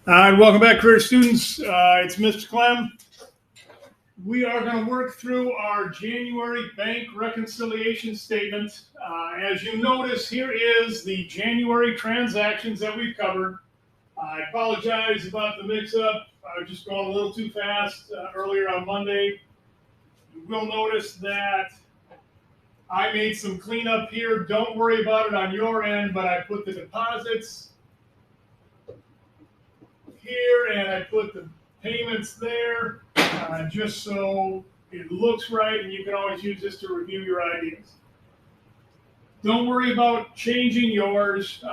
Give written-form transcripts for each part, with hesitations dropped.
Hi, welcome back, career students. It's Mr. Clem. We are going to work through our January bank reconciliation statement. As you notice, here is the January transactions that we've covered. I apologize about the mix-up. I was just going a little too fast earlier on Monday. You will notice that I made some cleanup here. Don't worry about it on your end, but I put the deposits here and I put the payments there, just so it looks right, and you can always use this to review your ideas. Don't worry about changing yours.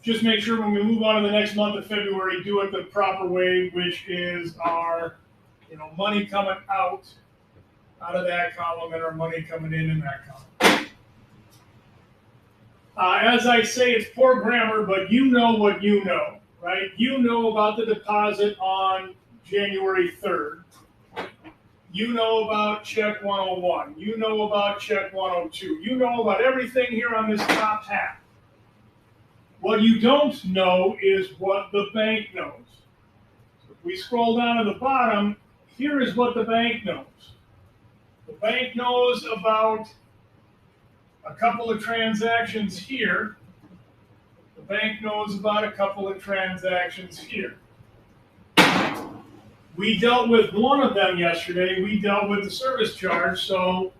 Just make sure when we move on to the next month of February, do it the proper way, which is our money coming out of that column and our money coming in that column. As I say, it's poor grammar, but you know what you know, right? You know about the deposit on January 3rd. You know about check 101. You know about check 102. You know about everything here on this top half. What you don't know is what the bank knows. So if we scroll down to the bottom, here is what the bank knows. The bank knows about a couple of transactions here. The bank knows about a couple of transactions here. We dealt with one of them yesterday. We dealt with the service charge. So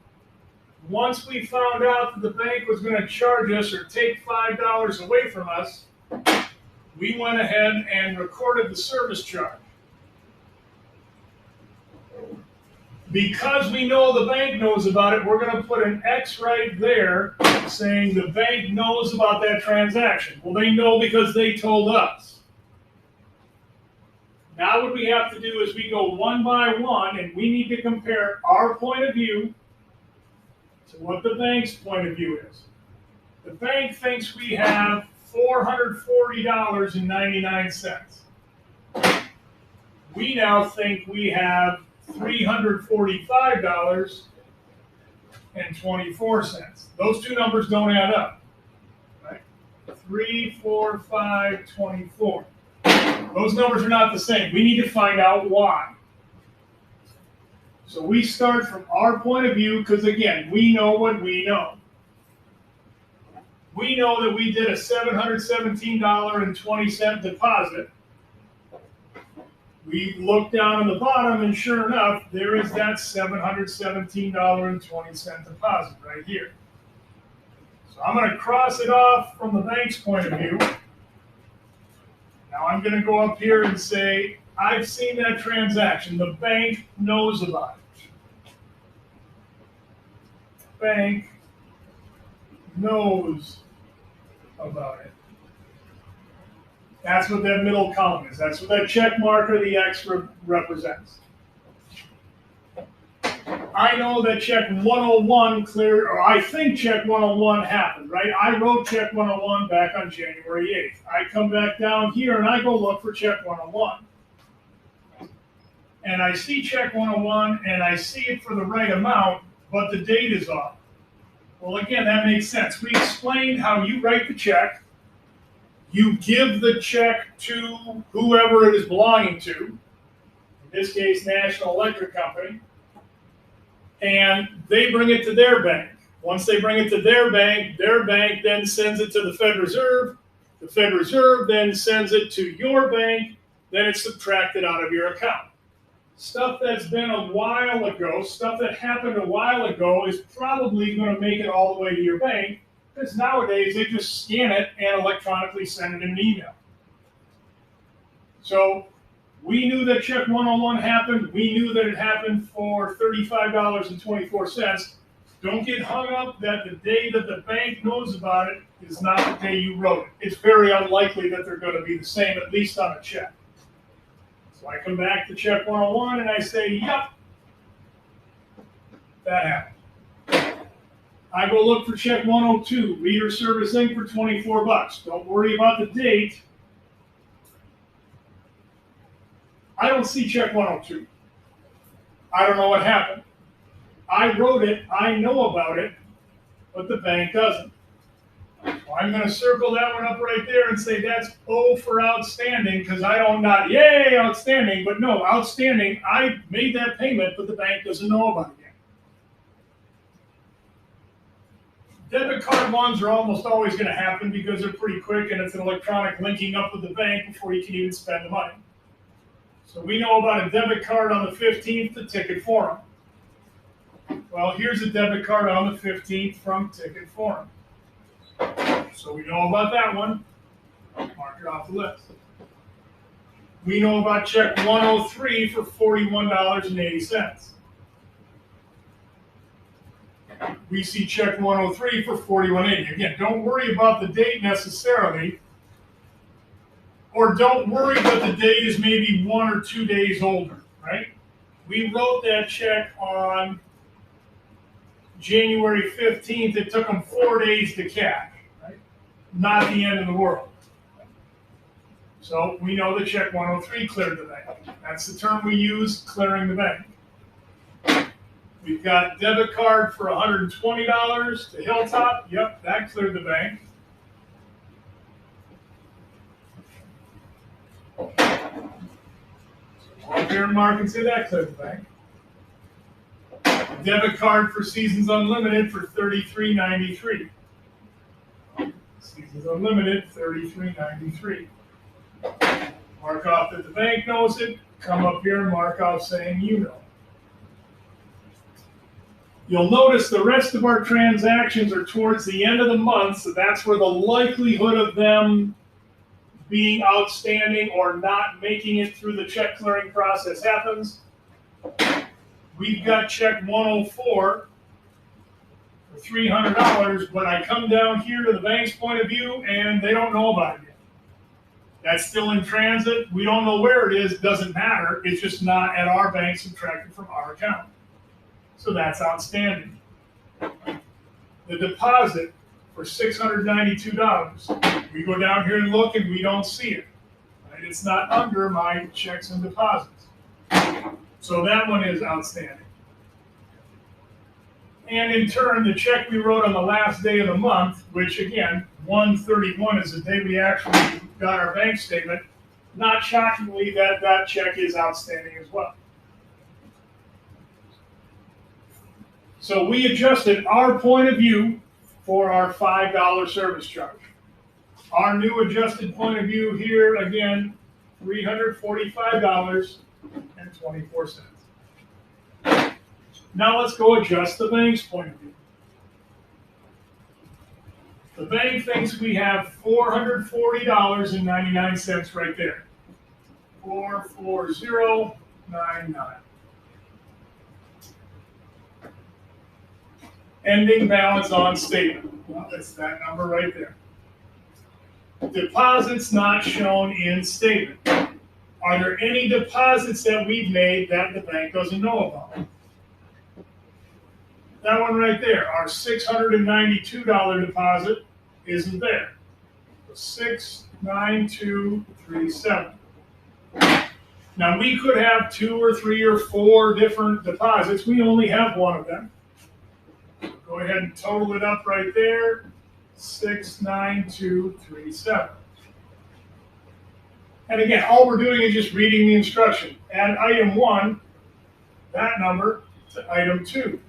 once we found out that the bank was going to charge us or take $5 away from us, we went ahead and recorded the service charge. Because we know the bank knows about it, we're going to put an X right there saying the bank knows about that transaction. Well, they know because they told us. Now what we have to do is we go one by one, and we need to compare our point of view to what the bank's point of view is. The bank thinks we have $440.99. We now think we have $345.24. Those two numbers don't add up, right? 3, 4, 5, 24. Those numbers are not the same. We need to find out why. So we start from our point of view because, again, we know what we know. We know that we did a $717.20 deposit. We look down on the bottom, and sure enough, there is that $717.20 deposit right here. So I'm going to cross it off from the bank's point of view. Now I'm going to go up here and say, I've seen that transaction. The bank knows about it. The bank knows about it. That's what that middle column is. That's what that check mark or the X represents. I know that check 101 cleared, or I think check 101 happened, right? I wrote check 101 back on January 8th. I come back down here and I go look for check 101. And I see check 101 and I see it for the right amount, but the date is off. Well, again, that makes sense. We explained how you write the check. You give the check to whoever it is belonging to, in this case, National Electric Company, and they bring it to their bank. Once they bring it to their bank then sends it to the Fed Reserve. The Fed Reserve then sends it to your bank, then it's subtracted out of your account. Stuff that's been a while ago, stuff that happened a while ago is probably going to make it all the way to your bank, because nowadays they just scan it and electronically send it in an email. So we knew that check 101 happened. We knew that it happened for $35.24. Don't get hung up that the day that the bank knows about it is not the day you wrote it. It's very unlikely that they're going to be the same, at least on a check. So I come back to check 101 and I say, yep, that happened. I go look for check 102, Reader Service Inc. for $24. Don't worry about the date. I don't see check 102. I don't know what happened. I wrote it, I know about it, but the bank doesn't. Well, I'm going to circle that one up right there and say that's O for outstanding because I don't not, yay, outstanding, but no, outstanding, I made that payment, but the bank doesn't know about it yet. Debit card ones are almost always going to happen because they're pretty quick and it's an electronic linking up with the bank before you can even spend the money. So we know about a debit card on the 15th to Ticket Forum. Well, here's a debit card on the 15th from Ticket Forum. So we know about that one. Mark it off the list. We know about check 103 for $41.80. We see check 103 for $41.80. Again, don't worry about the date necessarily, or don't worry that the date is maybe 1 or 2 days older, right? We wrote that check on January 15th. It took them 4 days to cash, right? Not the end of the world. So we know the check 103 cleared the bank. That's the term we use, clearing the bank. We've got debit card for $120 to Hilltop. Yep, that cleared the bank. So go up here and mark and say that cleared the bank. Debit card for Seasons Unlimited for $33.93. Seasons Unlimited, $33.93. Mark off that the bank knows it. Come up here and mark off saying you know. You'll notice the rest of our transactions are towards the end of the month, so that's where the likelihood of them being outstanding or not making it through the check clearing process happens. We've got check 104 for $300, but I come down here to the bank's point of view and they don't know about it yet. That's still in transit. We don't know where it is. Doesn't matter. It's just not at our bank, subtracted from our account. So that's outstanding. The deposit for $692. We go down here and look and we don't see it. Right? It's not under my checks and deposits. So that one is outstanding. And in turn, the check we wrote on the last day of the month, which again, 1/31 is the day we actually got our bank statement. Not shockingly, that check is outstanding as well. So we adjusted our point of view for our $5 service charge. Our new adjusted point of view here, again, $345.24. Now let's go adjust the bank's point of view. The bank thinks we have $440.99 right there. 440.99. Ending balance on statement. Well, that's that number right there. Deposits not shown in statement. Are there any deposits that we've made that the bank doesn't know about? That one right there, our $692 deposit isn't there. 69237. Now we could have 2 or 3 or 4 different deposits. We only have one of them. Go ahead and total it up right there, 69237. And again, all we're doing is just reading the instruction. Add item 1, that number, to item 2,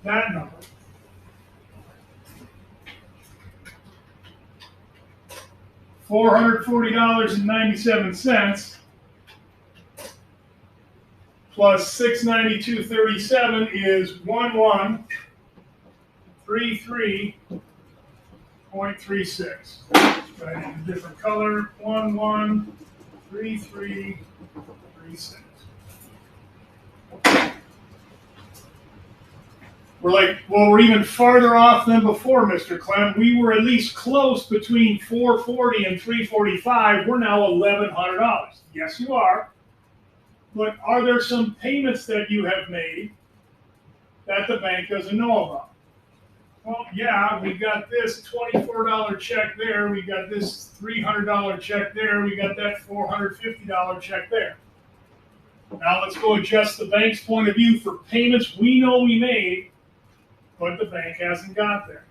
that number. $440.97 plus $692.37 is 1133.36. Right in a different color, 1133.36. We're like, well, we're even farther off than before, Mr. Clem. We were at least close between $440 and $345. We're now $1,100. Yes, you are. But are there some payments that you have made that the bank doesn't know about? Well, yeah, we got this $24 check there. We got this $300 check there. We got that $450 check there. Now let's go adjust the bank's point of view for payments we know we made, but the bank hasn't got there.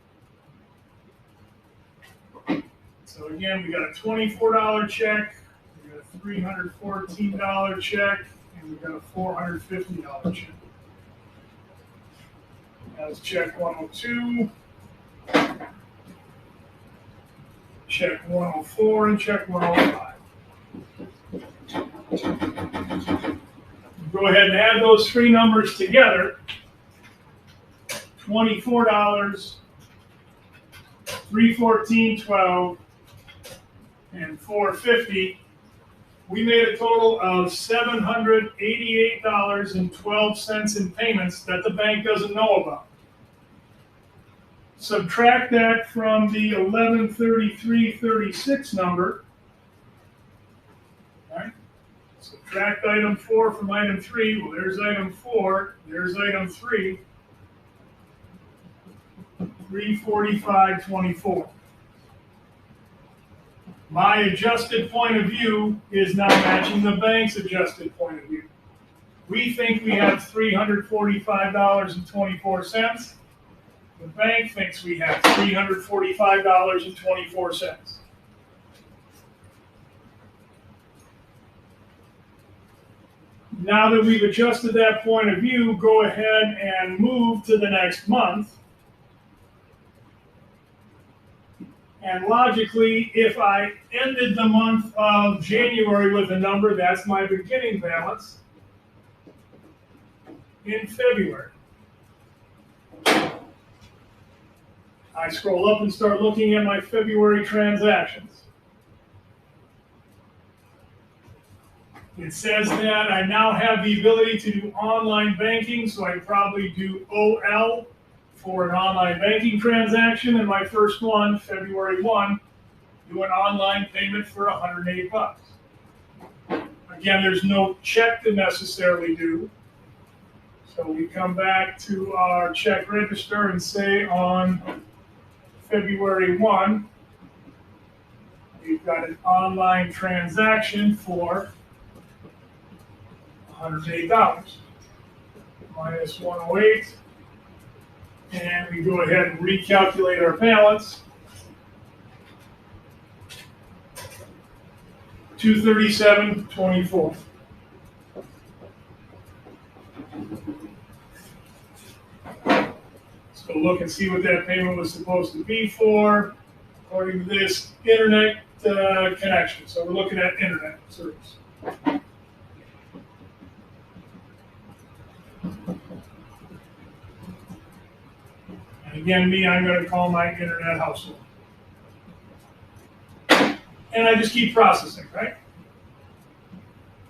So again, we got a $24 check, we got a $314 check, and we got a $450 check. That's check 102, check 104, and check 105. Go ahead and add those three numbers together. $24, $314.12, and $450. We made a total of $788.12 in payments that the bank doesn't know about. Subtract that from the $1133.36 number. All right. Subtract item 4 from item 3. Well, there's item 4. There's item 3. $345.24. My adjusted point of view is not matching the bank's adjusted point of view. We think we have $345.24. The bank thinks we have $345.24. Now that we've adjusted that point of view, go ahead and move to the next month. And logically, if I ended the month of January with a number, that's my beginning balance in February. I scroll up and start looking at my February transactions. It says that I now have the ability to do online banking, so I probably do OL for an online banking transaction, and my first one, February 1, do an online payment for $108. Again, there's no check to necessarily do. So we come back to our check register and say on February 1, we've got an online transaction for $108 minus 108. And we go ahead and recalculate our balance. $237.24. Let's go look and see what that payment was supposed to be for, according to this internet connection. So we're looking at internet service. And again, I'm going to call my internet household. And I just keep processing, right?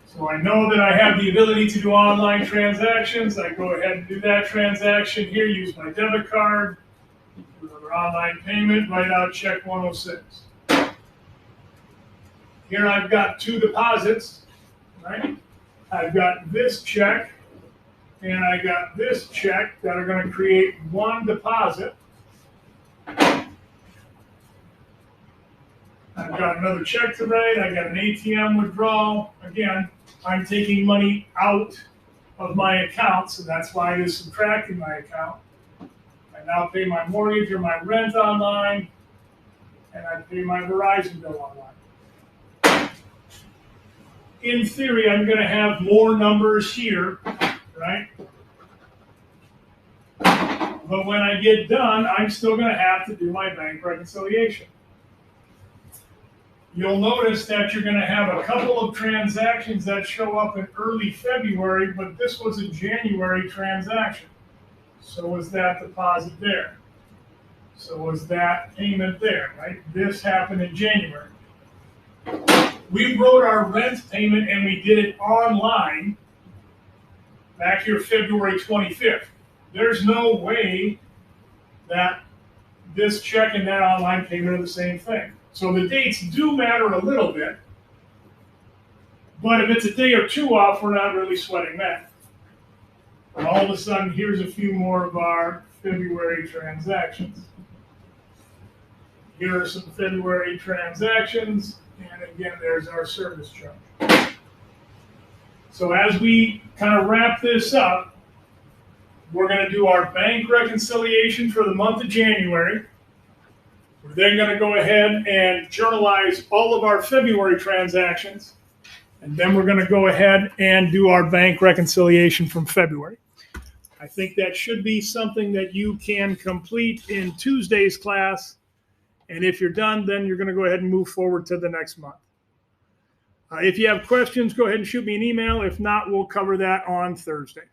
So I know that I have the ability to do online transactions. I go ahead and do that transaction here, use my debit card, do another online payment, write out check 106. Here I've got two deposits, right? I've got this check and I got this check that are going to create one deposit. I've got another check to write. I got an ATM withdrawal. Again, I'm taking money out of my account, so that's why it is subtracting my account. I now pay my mortgage or my rent online, and I pay my Verizon bill online. In theory, I'm going to have more numbers here, right? But when I get done, I'm still going to have to do my bank reconciliation. You'll notice that you're going to have a couple of transactions that show up in early February, but this was a January transaction. So was that deposit there. So was that payment there, right? This happened in January. We wrote our rent payment and we did it online back here February 25th. There's no way that this check and that online payment are the same thing. So the dates do matter a little bit, but if it's a day or two off, we're not really sweating that. And all of a sudden, here's a few more of our February transactions. Here are some February transactions, and again, there's our service charge. So as we kind of wrap this up, we're going to do our bank reconciliation for the month of January. We're then going to go ahead and journalize all of our February transactions. And then we're going to go ahead and do our bank reconciliation from February. I think that should be something that you can complete in Tuesday's class. And if you're done, then you're going to go ahead and move forward to the next month. If you have questions, go ahead and shoot me an email. If not, we'll cover that on Thursday.